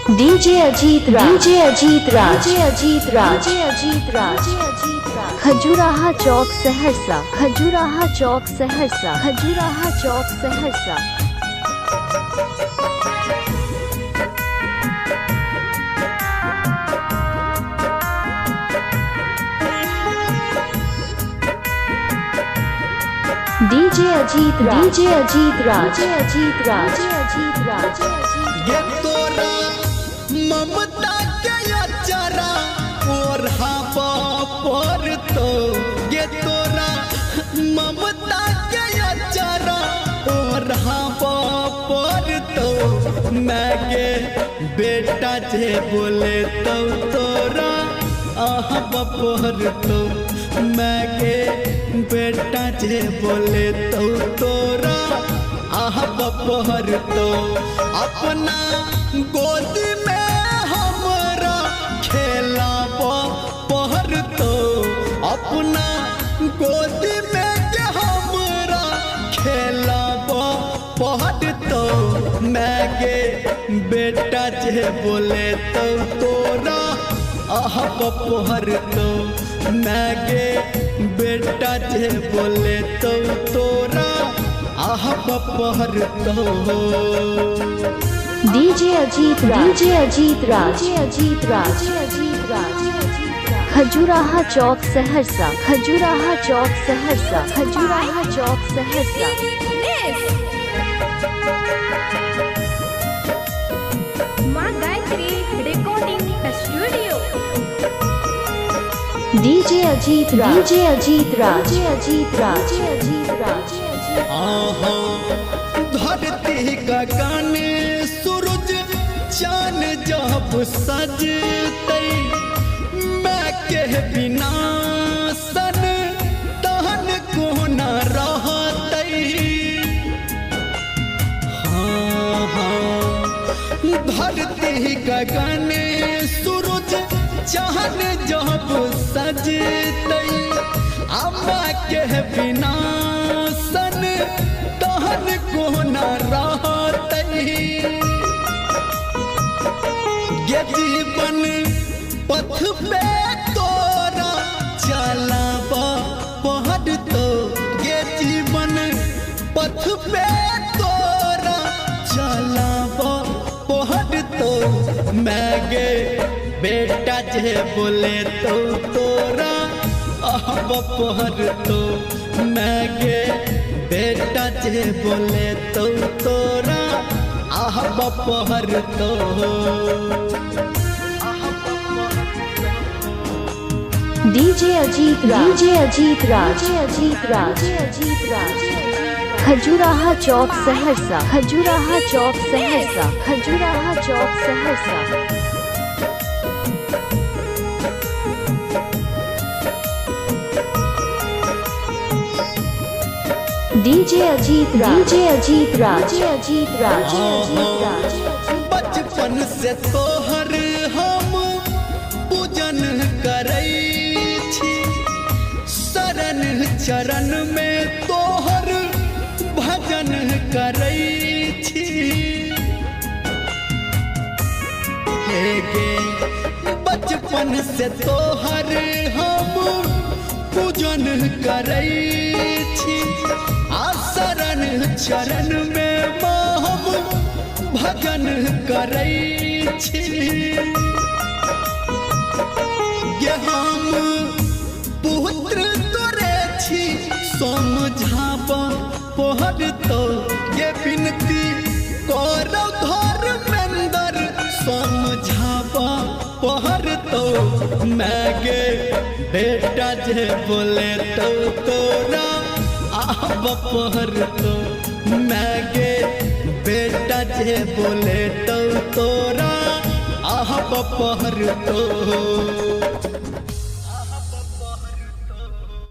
DJ Ajit Raj, DJ Ajit Raj, DJ Ajit Raj, DJ Ajit Raj, Khajuraha चौक सहरसा, खजुराहा चौक सहरसा, खजुराहा चौक Saharsa. DJ Ajit Raj, DJ Ajit Raj, DJ Ajit Raj, DJ Ajit राज। ये तोरा ममता के अचारा और पर तो ये तोरा ममता के अचारा और पर तो मैं के बेटा जे बोले तो तोरा पर तो मैं के बेटा जे बोले तो तोरा बपहर तो अपना गोदी में हमरा खेला पहर तो अपना गोदी में के हमरा खेला पहर तो मैं के बेटा जे बोले तो तोरा बपहर तो मैं के बेटा जे बोले तो तोरा बपहर तो। DJ Ajit Raj, DJ Ajit Raj, DJ Ajit Raj, DJ Ajit Raj, Khajuraha चौक सहरसा, खजुराहा चौक सहरसा, खजुराहा चौक सहरसा। मां Gayatri recording studio. DJ Ajit Raj, DJ Ajit Raj, DJ Ajit Raj, DJ Ajit Raj. धरती गगन सूरज चांद जब सजते मैं के बिना सन तहन को न रहते। धरती गगन सूरज चांद जब सजते अम्मा के बिना सन तहन को न रहते। ये जीवन पथ पे तोरा चलावा पहर तो ये जीवन पथ पे तोरा चलावा पहर तो मैं गे बेटा जे बोले तो तोरा बपहर तो मैं गे बेटा जे बोले तो तोरा बपहर तो। DJ Ajit Raj, DJ Ajit Raj, DJ Ajit Raj, DJ Ajit Raj, Khajuraha चौक सहरसा, खजुराहा चौक सहरसा, खजुराहा चौक Saharsa. DJ Ajit Raj, DJ Ajit Raj, DJ Ajit Raj, DJ Ajit राज। बचपन से तोहर हम पूजन करै छी शरण चरण में तोहर भजन करै छी। हे गे बचपन से तोहर हम पूजन करै छी शरण चरण में हम भजन करै छी। ये हम पुत्र तोरे छी समझाब पहर तो ये विनती करौ धर्मेंद्र समझाब पहर तो मैं गे बेटा जे बोले तो तोरा बपहर तो मैं गे बेटा जे बोले तो तोरा बपहर तो।